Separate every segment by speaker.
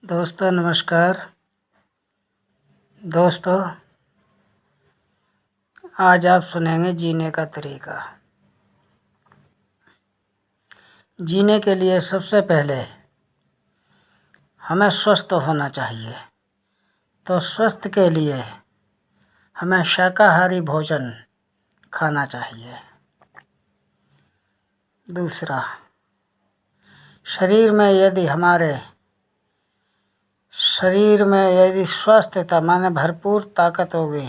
Speaker 1: दोस्तों नमस्कार। दोस्तों आज आप सुनेंगे जीने का तरीका। जीने के लिए सबसे पहले हमें स्वस्थ होना चाहिए, तो स्वस्थ के लिए हमें शाकाहारी भोजन खाना चाहिए। दूसरा, शरीर में यदि स्वस्थता माने भरपूर ताकत होगी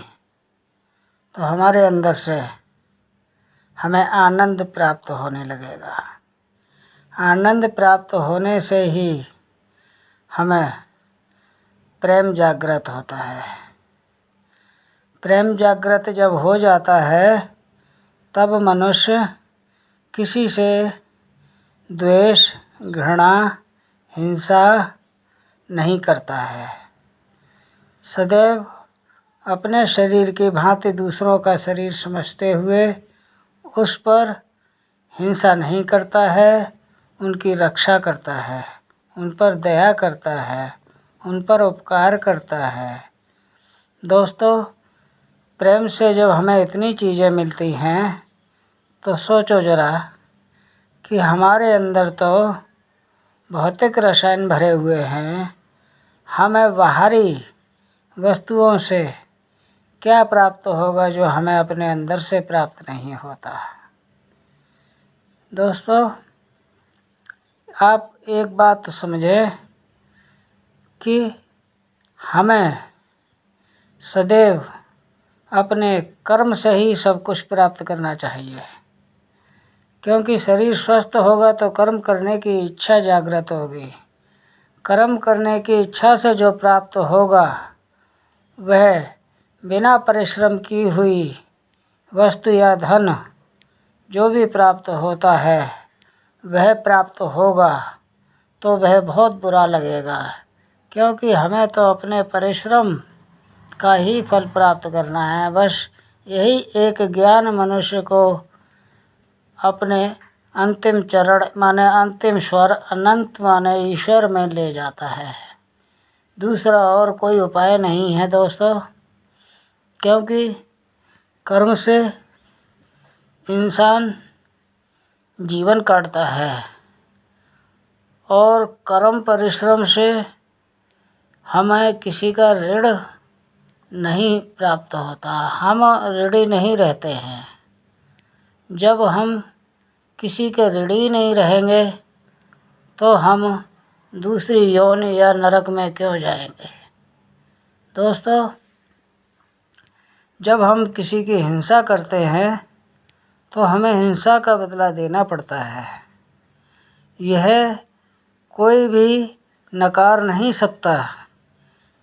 Speaker 1: तो हमारे अंदर से हमें आनंद प्राप्त होने लगेगा। आनंद प्राप्त होने से ही हमें प्रेम जागृत होता है। प्रेम जागृत जब हो जाता है तब मनुष्य किसी से द्वेष, घृणा, हिंसा नहीं करता है। सदैव अपने शरीर की भांति दूसरों का शरीर समझते हुए उस पर हिंसा नहीं करता है, उनकी रक्षा करता है, उन पर दया करता है, उन पर उपकार करता है। दोस्तों, प्रेम से जब हमें इतनी चीज़ें मिलती हैं तो सोचो ज़रा कि हमारे अंदर तो भौतिक रसायन भरे हुए हैं, हमें बाहरी वस्तुओं से क्या प्राप्त होगा जो हमें अपने अंदर से प्राप्त नहीं होता। दोस्तों, आप एक बात तो समझें कि हमें सदैव अपने कर्म से ही सब कुछ प्राप्त करना चाहिए, क्योंकि शरीर स्वस्थ होगा तो कर्म करने की इच्छा जागृत होगी। कर्म करने की इच्छा से जो प्राप्त होगा वह बिना परिश्रम की हुई वस्तु या धन जो भी प्राप्त होता है वह प्राप्त होगा तो वह बहुत बुरा लगेगा, क्योंकि हमें तो अपने परिश्रम का ही फल प्राप्त करना है। बस यही एक ज्ञान मनुष्य को अपने अंतिम चरण माने अंतिम स्वर अनंत माने ईश्वर में ले जाता है। दूसरा और कोई उपाय नहीं है दोस्तों, क्योंकि कर्म से इंसान जीवन काटता है और कर्म परिश्रम से हमें किसी का ऋण नहीं प्राप्त होता, हम ऋणी नहीं रहते हैं। जब हम किसी के ऋणी नहीं रहेंगे तो हम दूसरी यौन या नरक में क्यों जाएंगे। दोस्तों, जब हम किसी की हिंसा करते हैं तो हमें हिंसा का बदला देना पड़ता है। यह कोई भी नकार नहीं सकता,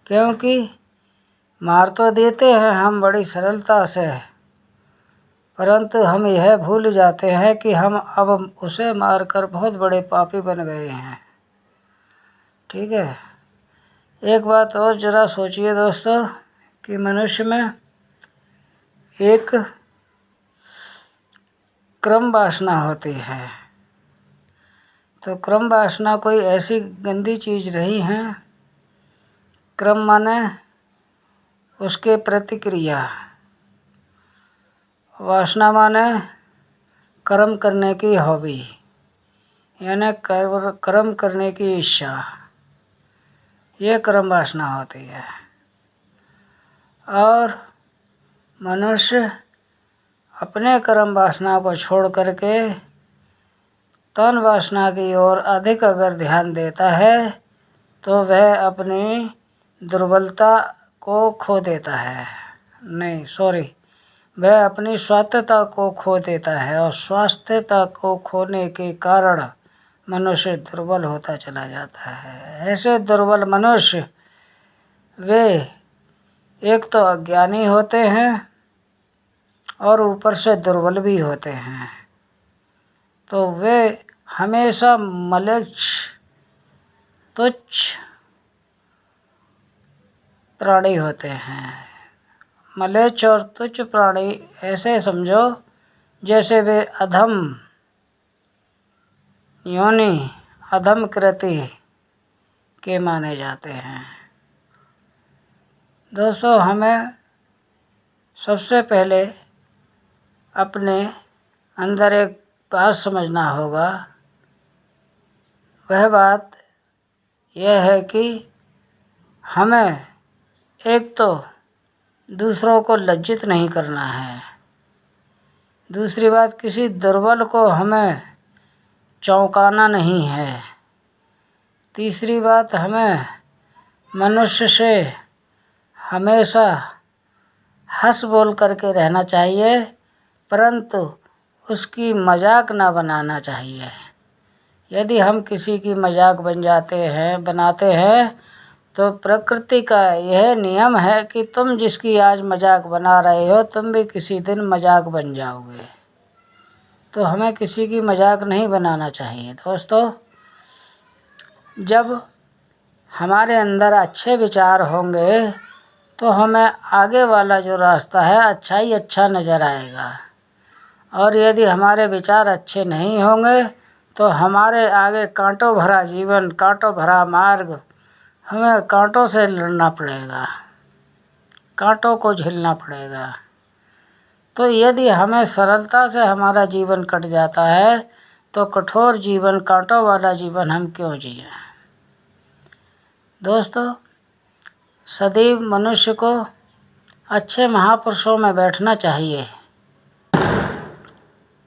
Speaker 1: क्योंकि मार तो देते हैं हम बड़ी सरलता से, परंतु हम यह भूल जाते हैं कि हम अब उसे मारकर बहुत बड़े पापी बन गए हैं। ठीक है, एक बात और ज़रा सोचिए दोस्तों कि मनुष्य में एक क्रम वासना होती है, तो क्रम वासना कोई ऐसी गंदी चीज़ नहीं है। क्रम माने उसके प्रतिक्रिया, वासना माने कर्म करने की हॉबी यानी कर्म करने की इच्छा, ये कर्म वासना होती है। और मनुष्य अपने कर्म वासना को छोड़ करके तन वासना की ओर अधिक अगर ध्यान देता है तो वह अपनी दुर्बलता को खो देता है, वह अपनी स्वास्थ्यता को खो देता है, और स्वास्थ्यता को खोने के कारण मनुष्य दुर्बल होता चला जाता है। ऐसे दुर्बल मनुष्य वे एक तो अज्ञानी होते हैं और ऊपर से दुर्बल भी होते हैं, तो वे हमेशा मलेच्छ तुच्छ प्राणी होते हैं। मलेच्छ और तुच्छ प्राणी ऐसे समझो जैसे वे अधम योनि, अधम कृति के माने जाते हैं। दोस्तों, हमें सबसे पहले अपने अंदर एक बात समझना होगा। वह बात यह है कि हमें एक तो दूसरों को लज्जित नहीं करना है। दूसरी बात, किसी दुर्बल को हमें चौंकाना नहीं है। तीसरी बात, हमें मनुष्य से हमेशा हंस बोल करके रहना चाहिए, परंतु उसकी मजाक ना बनाना चाहिए। यदि हम किसी की मजाक बनाते हैं तो प्रकृति का यह नियम है कि तुम जिसकी आज मजाक बना रहे हो, तुम भी किसी दिन मजाक बन जाओगे। तो हमें किसी की मजाक नहीं बनाना चाहिए। दोस्तों, जब हमारे अंदर अच्छे विचार होंगे तो हमें आगे वाला जो रास्ता है अच्छा ही अच्छा नज़र आएगा, और यदि हमारे विचार अच्छे नहीं होंगे तो हमारे आगे कांटों भरा जीवन, कांटों भरा मार्ग, हमें कांटों से लड़ना पड़ेगा, कांटों को झेलना पड़ेगा। तो यदि हमें सरलता से हमारा जीवन कट जाता है तो कठोर जीवन, कांटों वाला जीवन हम क्यों जिए। दोस्तों, सदैव मनुष्य को अच्छे महापुरुषों में बैठना चाहिए।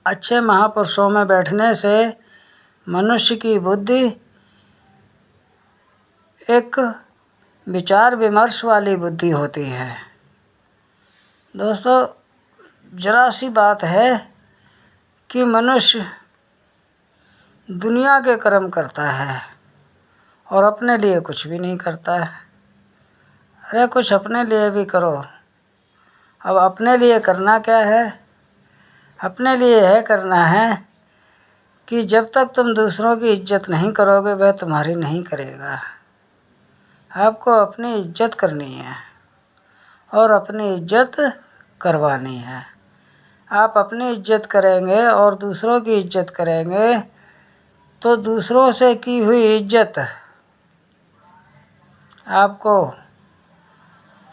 Speaker 1: अच्छे महापुरुषों में बैठने से मनुष्य की बुद्धि एक विचार विमर्श वाली बुद्धि होती है। दोस्तों, जरा सी बात है कि मनुष्य दुनिया के कर्म करता है और अपने लिए कुछ भी नहीं करता है। अरे कुछ अपने लिए भी करो। अब अपने लिए करना क्या है? अपने लिए यह करना है कि जब तक तुम दूसरों की इज्जत नहीं करोगे, वह तुम्हारी नहीं करेगा। आपको अपनी इज्जत करनी है और अपनी इज्जत करवानी है। आप अपनी इज्जत करेंगे और दूसरों की इज्जत करेंगे तो दूसरों से की हुई इज्जत आपको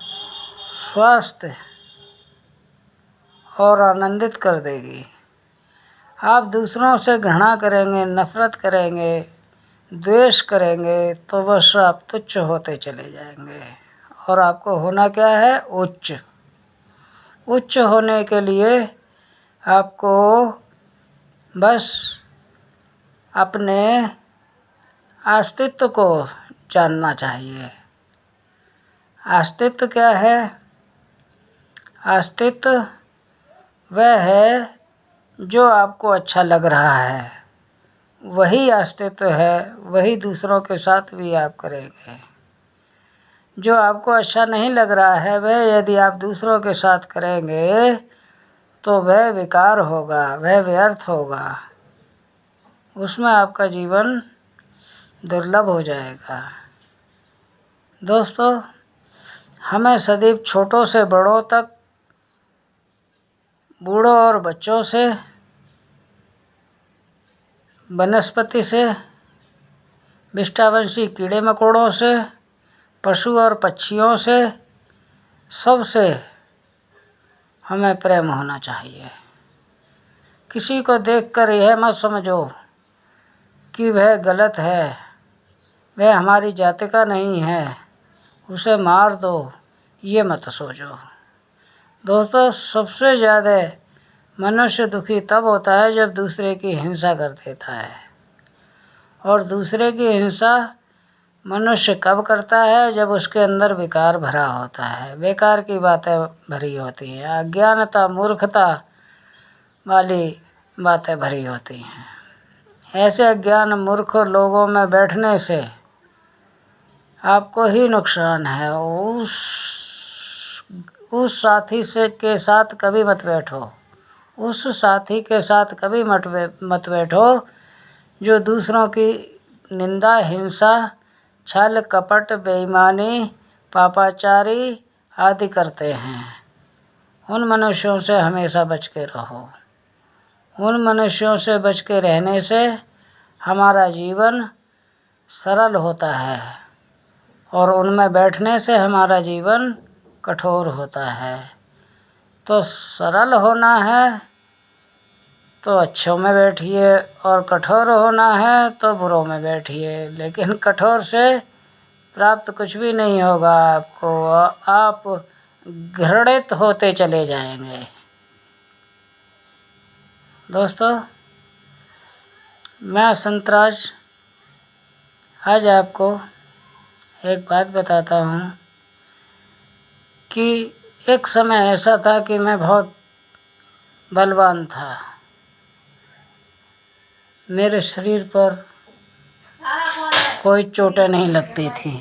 Speaker 1: स्वस्थ और आनंदित कर देगी। आप दूसरों से घृणा करेंगे, नफरत करेंगे, द्वेष करेंगे तो बस आप तुच्छ होते चले जाएंगे। और आपको होना क्या है? उच्च। उच्च होने के लिए आपको बस अपने अस्तित्व को जानना चाहिए। अस्तित्व क्या है? अस्तित्व वह है जो आपको अच्छा लग रहा है, वही अस्तित्व है, वही दूसरों के साथ भी आप करेंगे। जो आपको अच्छा नहीं लग रहा है वह यदि आप दूसरों के साथ करेंगे तो वह विकार होगा, वह व्यर्थ होगा, उसमें आपका जीवन दुर्लभ हो जाएगा। दोस्तों, हमें सदैव छोटों से बड़ों तक, बूढ़ों और बच्चों से, वनस्पति से, विष्टावंशी कीड़े मकोड़ों से, पशु और पक्षियों से, सबसे हमें प्रेम होना चाहिए। किसी को देखकर यह मत समझो कि वह गलत है, वह हमारी जाति का नहीं है, उसे मार दो, ये मत सोचो। दोस्तों, सबसे ज़्यादा मनुष्य दुखी तब होता है जब दूसरे की हिंसा कर देता है। और दूसरे की हिंसा मनुष्य कब करता है? जब उसके अंदर विकार भरा होता है, बेकार की बातें भरी होती हैं, अज्ञानता, मूर्खता वाली बातें भरी होती हैं। ऐसे अज्ञान मूर्ख लोगों में बैठने से आपको ही नुकसान है। उस साथी के साथ कभी मत बैठो। उस साथी के साथ कभी मत बैठो जो दूसरों की निंदा, हिंसा, छल, कपट, बेईमानी, पापाचारी आदि करते हैं। उन मनुष्यों से हमेशा बच के रहो। उन मनुष्यों से बच के रहने से हमारा जीवन सरल होता है और उनमें बैठने से हमारा जीवन कठोर होता है। तो सरल होना है तो अच्छों में बैठिए, और कठोर होना है तो बुरों में बैठिए, लेकिन कठोर से प्राप्त कुछ भी नहीं होगा आपको। आप घृणित होते चले जाएंगे। दोस्तों, मैं संतराज आज आपको एक बात बताता हूँ कि एक समय ऐसा था कि मैं बहुत बलवान था। मेरे शरीर पर कोई चोटें नहीं लगती थी।